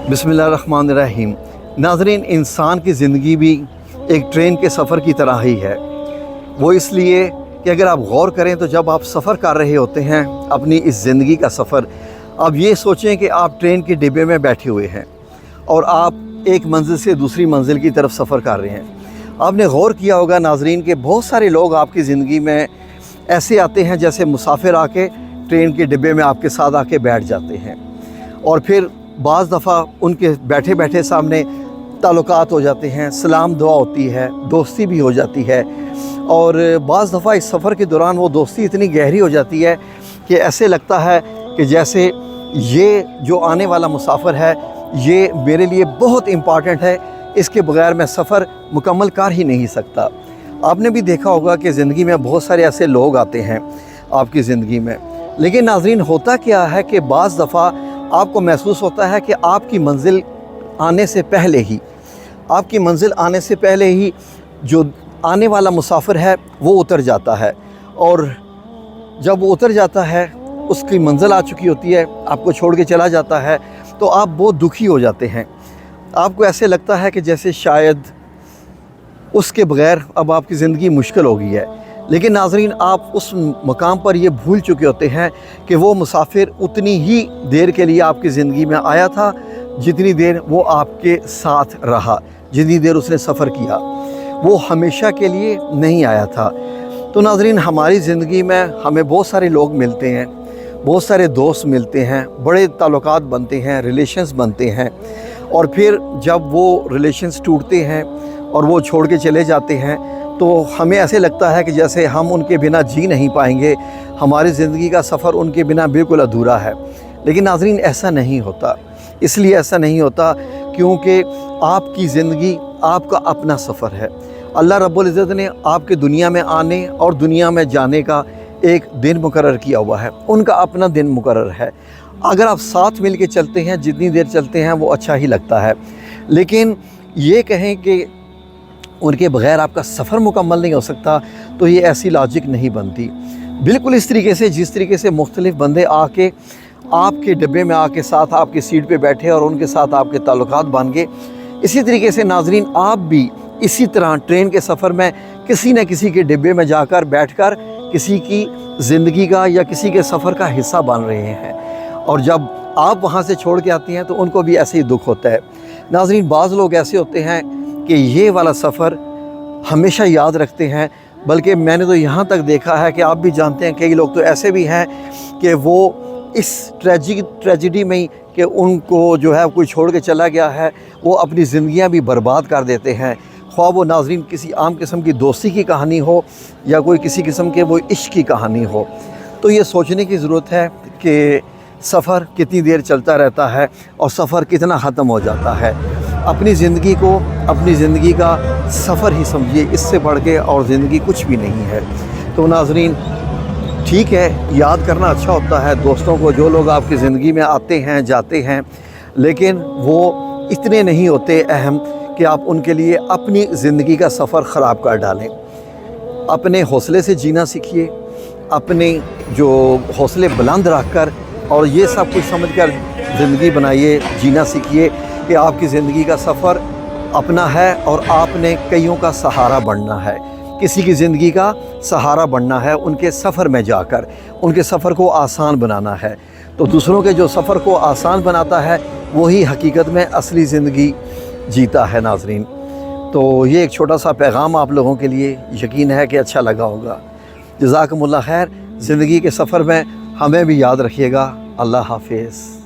बिस्मिल्लाहिर्रहमानिर्रहीम। नाज़रीन, इंसान की ज़िंदगी भी एक ट्रेन के सफ़र की तरह ही है। वो इसलिए कि अगर आप गौर करें तो जब आप सफ़र कर रहे होते हैं अपनी इस ज़िंदगी का सफ़र, आप ये सोचें कि आप ट्रेन के डिब्बे में बैठे हुए हैं और आप एक मंजिल से दूसरी मंजिल की तरफ सफ़र कर रहे हैं। आपने गौर किया होगा नाज़रीन कि बहुत सारे लोग आपकी ज़िंदगी में ऐसे आते हैं जैसे मुसाफिर आके ट्रेन के डिब्बे में आपके साथ आके बैठ जाते हैं, और फिर बाज़ दफ़ा उनके बैठे बैठे सामने ताल्लुकात हो जाते हैं, सलाम दुआ होती है, दोस्ती भी हो जाती है। और बाज़ दफ़ा इस सफ़र के दौरान वो दोस्ती इतनी गहरी हो जाती है कि ऐसे लगता है कि जैसे ये जो आने वाला मुसाफिर है ये मेरे लिए बहुत इम्पॉर्टेंट है, इसके बग़ैर मैं सफ़र मुकम्मल कर ही नहीं सकता। आपने भी देखा होगा कि ज़िंदगी में बहुत सारे ऐसे लोग आते हैं आपकी ज़िंदगी में, लेकिन नाज़रीन होता क्या है कि बाज़ दफ़ा आपको महसूस होता है कि आपकी मंजिल आने से पहले ही जो आने वाला मुसाफिर है वो उतर जाता है, और जब वो उतर जाता है उसकी मंजिल आ चुकी होती है, आपको छोड़ के चला जाता है, तो आप बहुत दुखी हो जाते हैं। आपको ऐसे लगता है कि जैसे शायद उसके बग़ैर अब आपकी ज़िंदगी मुश्किल हो गई है। लेकिन नाज़रीन, आप उस मकाम पर ये भूल चुके होते हैं कि वो मुसाफिर उतनी ही देर के लिए आपकी ज़िंदगी में आया था जितनी देर वो आपके साथ रहा, जितनी देर उसने सफ़र किया, वो हमेशा के लिए नहीं आया था। तो नाज़रीन, हमारी ज़िंदगी में हमें बहुत सारे लोग मिलते हैं, बहुत सारे दोस्त मिलते हैं, बड़े ताल्लुकात बनते हैं, रिलेशंस बनते हैं, और फिर जब वो रिलेशंस टूटते हैं और वो छोड़ के चले जाते हैं तो हमें ऐसे लगता है कि जैसे हम उनके बिना जी नहीं पाएंगे, हमारी ज़िंदगी का सफ़र उनके बिना बिल्कुल अधूरा है। लेकिन नाज़रीन, ऐसा नहीं होता। इसलिए ऐसा नहीं होता क्योंकि आपकी ज़िंदगी आपका अपना सफ़र है। अल्लाह रब्बुल इज़्ज़त ने आपके दुनिया में आने और दुनिया में जाने का एक दिन मुकर्रर किया हुआ है, उनका अपना दिन मुकर्रर है। अगर आप साथ मिल के चलते हैं, जितनी देर चलते हैं वो अच्छा ही लगता है, लेकिन ये कहें कि उनके बग़ैर आपका सफ़र मुकम्मल नहीं हो सकता, तो ये ऐसी लॉजिक नहीं बनती। बिल्कुल इस तरीके से जिस तरीके से मुख्तलिफ़ बंदे आके आपके डिब्बे में आके साथ आपकी सीट पे बैठे और उनके साथ आपके ताल्लुकात बन गए, इसी तरीके से नाज़रीन आप भी इसी तरह ट्रेन के सफ़र में किसी न किसी के डिब्बे में जाकर बैठकर किसी की ज़िंदगी का या किसी के सफ़र का हिस्सा बन रहे हैं, और जब आप वहाँ से छोड़ के आती हैं तो उनको भी ऐसे ही दुख होता है। नाज़रीन, बाज़ लोग ऐसे होते हैं कि ये वाला सफ़र हमेशा याद रखते हैं, बल्कि मैंने तो यहाँ तक देखा है कि आप भी जानते हैं कई लोग तो ऐसे भी हैं कि वो इस ट्रेजिडी में ही कि उनको जो है कोई छोड़ के चला गया है, वो अपनी ज़िंदगियाँ भी बर्बाद कर देते हैं। ख्वाह वो नाज़रीन किसी आम किस्म की दोस्ती की कहानी हो या कोई किसी किस्म के वो इश्क की कहानी हो। तो ये सोचने की ज़रूरत है कि सफ़र कितनी देर चलता रहता है और सफ़र कितना ख़त्म हो जाता है। अपनी ज़िंदगी को अपनी ज़िंदगी का सफ़र ही समझिए, इससे बढ़ के और ज़िंदगी कुछ भी नहीं है। तो नाज़रीन, ठीक है, याद करना अच्छा होता है दोस्तों को, जो लोग आपकी ज़िंदगी में आते हैं जाते हैं, लेकिन वो इतने नहीं होते अहम कि आप उनके लिए अपनी ज़िंदगी का सफ़र ख़राब कर डालें। अपने हौसले से जीना सीखिए, अपने जो हौसले बुलंद रख कर और ये सब कुछ समझ कर ज़िंदगी बनाइए, जीना सीखिए कि आपकी ज़िंदगी का सफ़र अपना है और आपने कईयों का सहारा बनना है। किसी की ज़िंदगी का सहारा बनना है, उनके सफ़र में जाकर उनके सफ़र को आसान बनाना है। तो दूसरों के जो सफ़र को आसान बनाता है वही हकीकत में असली ज़िंदगी जीता है। नाज़रीन, तो ये एक छोटा सा पैगाम आप लोगों के लिए, यकीन है कि अच्छा लगा होगा। जज़ाकुमुल्लाह खैर। ज़िंदगी के सफ़र में हमें भी याद रखिएगा। अल्लाह हाफ़िज़।